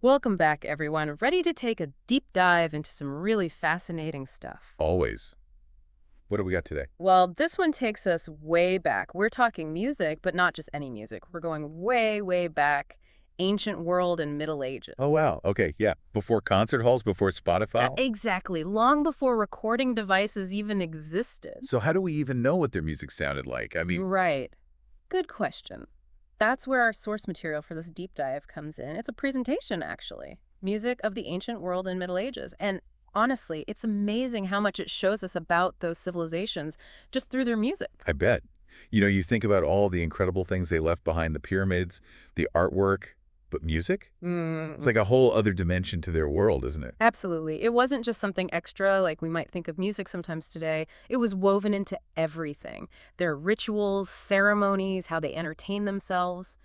Welcome back, everyone. Ready to take a deep dive into some really fascinating stuff. Always. What do we got today? Well, this one takes us way back. We're talking music, but not just any music. We're going way, way back, ancient world and Middle Oh, Ages. wow. Okay, yeah. Before concert halls, before Spotify? Exactly, long before recording devices even existed. So how do we even know what their music sounded like? I mean, Right. Good question. That's where our source material for this deep dive comes in. It's a presentation, actually. Music of the Ancient World and Middle Ages. And honestly, it's amazing how much it shows us about those civilizations just through their music. I bet. You think about all the incredible things they left behind, the pyramids, the artwork, but music? It's Mm, like a whole other dimension to their world, isn't it? absolutely. It wasn't just something extra like we might think of music sometimes today. It was woven into everything. Their rituals, ceremonies, how they entertained themselves,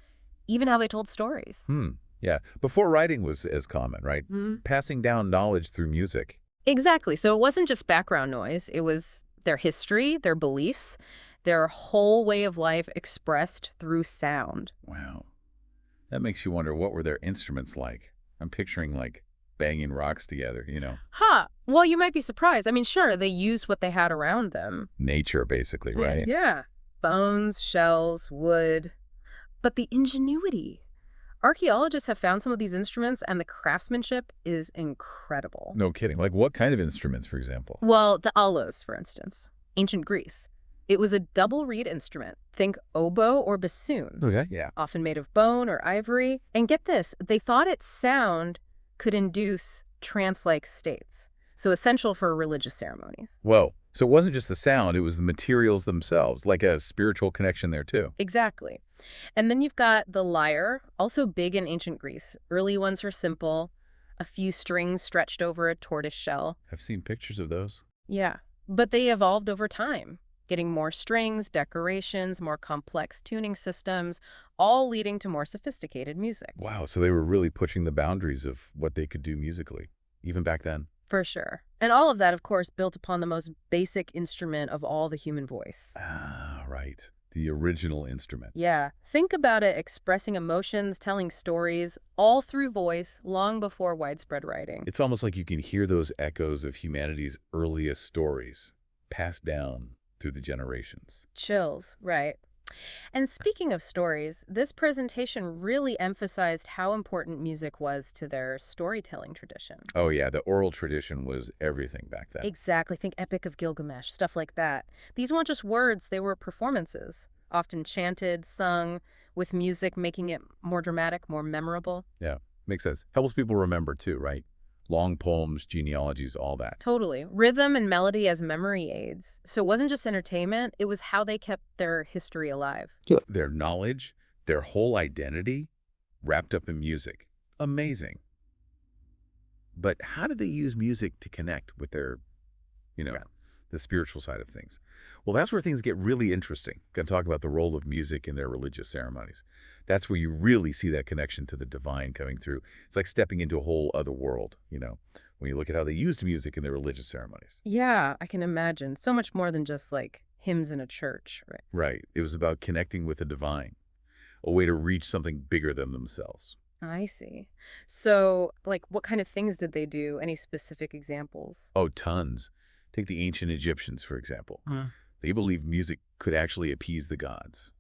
even how they told stories. Hmm. Yeah. Before writing was as common, right? Passing down knowledge through music. Exactly. So it wasn't just background noise. It was their history, their beliefs, their whole way of life expressed through sound. Wow. That makes you wonder, what were their instruments like? I'm picturing like banging rocks together. Huh. Well, you might be surprised. I mean, sure, they used what they had around them. Nature, basically, Yeah. right? Yeah. Bones, shells, wood. But the ingenuity. Archaeologists have found some of these instruments, and the craftsmanship is incredible. No kidding. Like what kind of instruments, for example? Well, the aulos, for instance, ancient Greece. It was a double reed instrument. Think oboe or bassoon, Okay. Yeah. often made of bone or ivory. And get this, they thought its sound could induce trance-like states, so essential for religious ceremonies. Whoa. So it wasn't just the sound, it was the materials themselves, like a spiritual connection there too. Exactly. And then you've got the lyre, also big in ancient Greece. Early ones were simple, a few strings stretched over a tortoise shell. I've seen pictures of those. Yeah, but they evolved over time, getting more strings, decorations, more complex tuning systems, all leading to more sophisticated music. Wow, so they were really pushing the boundaries of what they could do musically, even back then. For sure. And all of that, of course, built upon the most basic instrument of all, the human voice. Ah, right. The original instrument. Yeah, think about it expressing emotions, telling stories, all through voice, long before widespread writing. It's almost like you can hear those echoes of humanity's earliest stories passed down through the generations. Chills, right. And speaking of stories, this presentation really emphasized how important music was to their storytelling tradition. Oh yeah, the oral tradition was everything back then. Exactly. Think Epic of Gilgamesh, stuff like that. These weren't just words, they were performances, often chanted, sung, with music making it more dramatic, more memorable. Yeah, makes sense. Helps people remember too, right? Long poems, genealogies, all that. Totally. Rhythm and melody as memory aids. So it wasn't just entertainment, it was how they kept their history alive. Yeah. Their knowledge, their whole identity wrapped up in music. Amazing. But how did they use music to connect with their, you know, Yeah. the spiritual side of things? Well, that's where things get really interesting. Going to talk about the role of music in their religious ceremonies. That's where you really see that connection to the divine coming through. It's like stepping into a whole other world, when you look at how they used music in their religious ceremonies. Yeah, I can imagine. So much more than just like hymns in a church, right? Right. It was about connecting with the divine, a way to reach something bigger than themselves. I see. So, like, what kind of things did they do? Any specific examples? Oh, tons. Take the ancient Egyptians, for example. They believed music could actually appease the gods,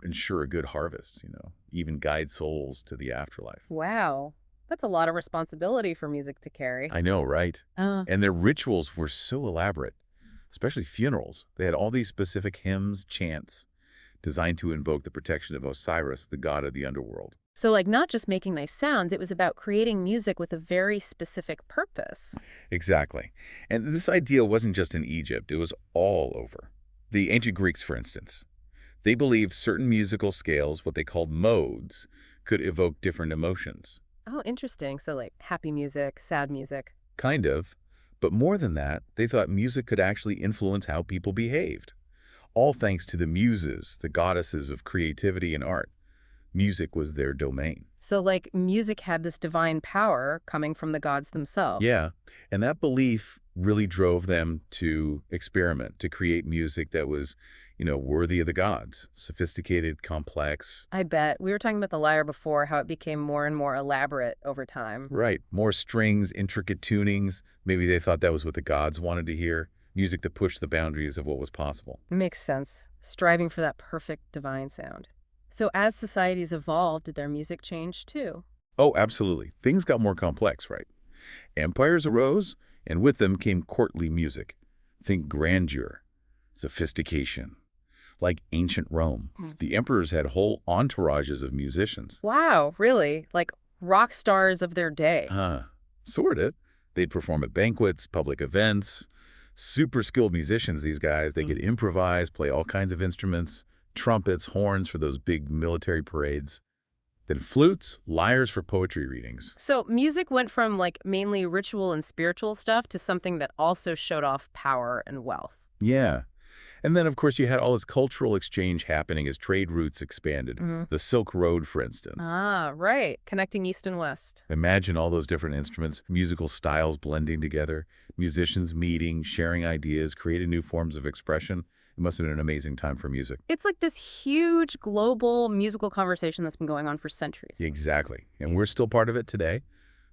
ensure a good harvest, even guide souls to the afterlife. Wow. That's a lot of responsibility for music to carry. I know, right? Uh, And their rituals were so elaborate, especially funerals. They had all these specific hymns, chants, designed to invoke the protection of Osiris, the god of the underworld. so, like, not just making nice sounds, it was about creating music with a very specific purpose. Exactly. And this idea wasn't just in Egypt, it was all over. The ancient Greeks, for instance, they believed certain musical scales, what they called modes, could evoke different emotions. Oh, interesting. So, like, happy music, sad music. Kind of. But more than that, they thought music could actually influence how people behaved. All thanks to the muses, the goddesses of creativity and art. Music was their domain. So, like, music had this divine power coming from the gods themselves. Yeah, and that belief really drove them to experiment, to create music that was, worthy of the gods. Sophisticated, complex. I bet. We were talking about the lyre before, how it became more and more elaborate over time. Right. More strings, intricate tunings. Maybe they thought that was what the gods wanted to hear. Music that pushed the boundaries of what was possible. Makes sense. Striving for that perfect divine sound. So as societies evolved, did their music change too? Oh, absolutely. Things got more complex, right? Empires arose, and with them came courtly music. Think grandeur, sophistication. Like ancient Rome, the emperors had whole entourages of musicians. Wow, really? Like rock stars of their day. Sort of. They'd perform at banquets, public events. Super skilled musicians, these guys. They could improvise, play all kinds of instruments, trumpets, horns for those big military parades. Then flutes, lyres for poetry readings. So music went from like mainly ritual and spiritual stuff to something that also showed off power and wealth. Yeah. And then, of course, you had all this cultural exchange happening as trade routes expanded. The Silk Road, for instance. Ah, right. Connecting East and West. Imagine all those different instruments, musical styles blending together, musicians meeting, sharing ideas, creating new forms of expression. It must have been an amazing time for music. It's like this huge global musical conversation that's been going on for centuries. Exactly. And we're still part of it today.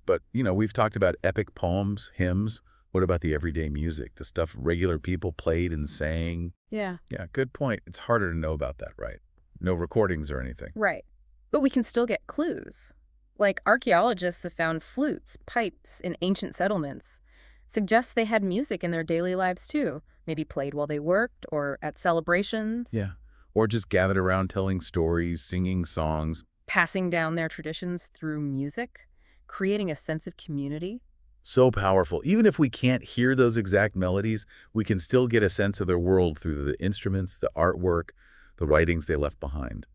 But, we've talked about epic poems, hymns. What about the everyday music, the stuff regular people played and sang? Yeah. Yeah, good point. It's harder to know about that, right? No recordings or anything. Right. But we can still get clues. Like archaeologists have found flutes, pipes in ancient settlements. Suggests they had music in their daily lives too. Maybe played while they worked or at celebrations. Yeah. Or just gathered around telling stories, singing songs. Passing down their traditions through music, creating a sense of community. So powerful. Even if we can't hear those exact melodies, we can still get a sense of their world through the instruments, the artwork, the writings they left behind.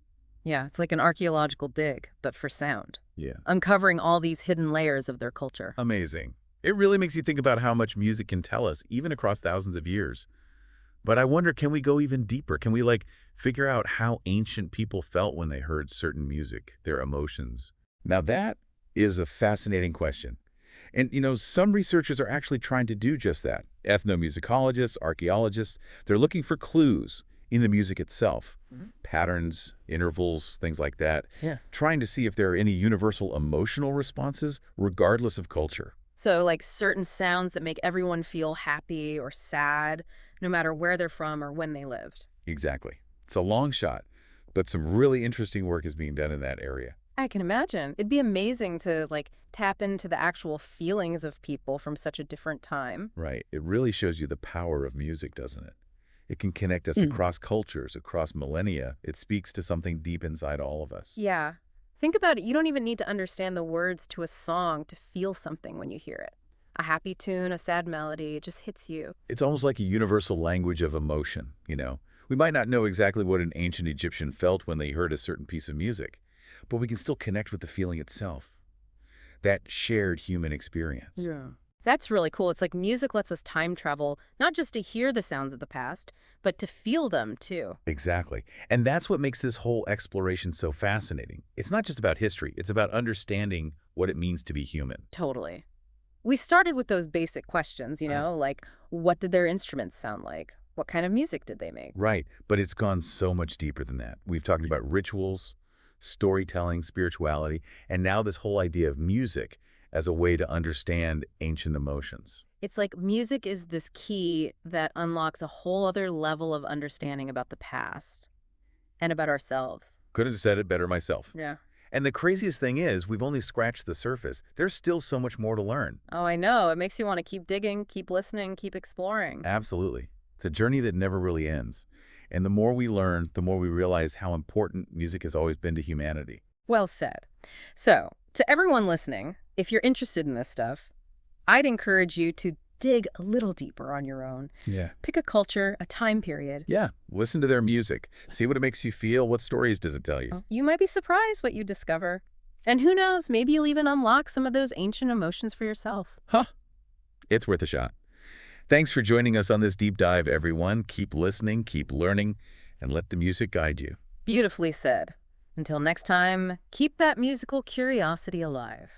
Yeah, it's like an archaeological dig, but for sound. Yeah. Uncovering all these hidden layers of their culture. Amazing. It really makes you think about how much music can tell us, even across thousands of years. But I wonder, can we go even deeper? Can we, figure out how ancient people felt when they heard certain music, their emotions? Now, that is a fascinating question. And, some researchers are actually trying to do just that. Ethnomusicologists, archaeologists, they're looking for clues in the music itself. Patterns, intervals, things like that. Yeah. Trying to see if there are any universal emotional responses, regardless of culture. So like certain sounds that make everyone feel happy or sad, no matter where they're from or when they lived. Exactly. It's a long shot, but some really interesting work is being done in that area. I can imagine. It'd be amazing to tap into the actual feelings of people from such a different time. Right. It really shows you the power of music, doesn't it? It can connect us across cultures, across millennia. It speaks to something deep inside all of us. Yeah. Think about it. You don't even need to understand the words to a song to feel something when you hear it. A happy tune, a sad melody, it just hits you. It's almost like a universal language of emotion, We might not know exactly what an ancient Egyptian felt when they heard a certain piece of music, but we can still connect with the feeling itself. That shared human experience. Yeah. That's really cool. It's like music lets us time travel, not just to hear the sounds of the past, but to feel them too. Exactly. And that's what makes this whole exploration so fascinating. It's not just about history. It's about understanding what it means to be human. Totally. We started with those basic questions, like what did their instruments sound like? What kind of music did they make? Right. But it's gone so much deeper than that. We've talked about rituals, storytelling, spirituality, and now this whole idea of music as a way to understand ancient emotions. It's like music is this key that unlocks a whole other level of understanding about the past and about ourselves. Couldn't have said it better myself. Yeah. And the craziest thing is, we've only scratched the surface. There's still so much more to learn. Oh, I know. It makes you want to keep digging, keep listening, keep exploring. Absolutely. It's a journey that never really ends. And the more we learn, the more we realize how important music has always been to humanity. Well said. So, to everyone listening, if you're interested in this stuff, I'd encourage you to dig a little deeper on your own. Yeah. Pick a culture, a time period. Yeah. Listen to their music. See what it makes you feel. What stories does it tell you? You might be surprised what you discover. And who knows, maybe you'll even unlock some of those ancient emotions for yourself. Huh. It's worth a shot. Thanks for joining us on this deep dive, everyone. Keep listening, keep learning, and let the music guide you. Beautifully said. Until next time, keep that musical curiosity alive.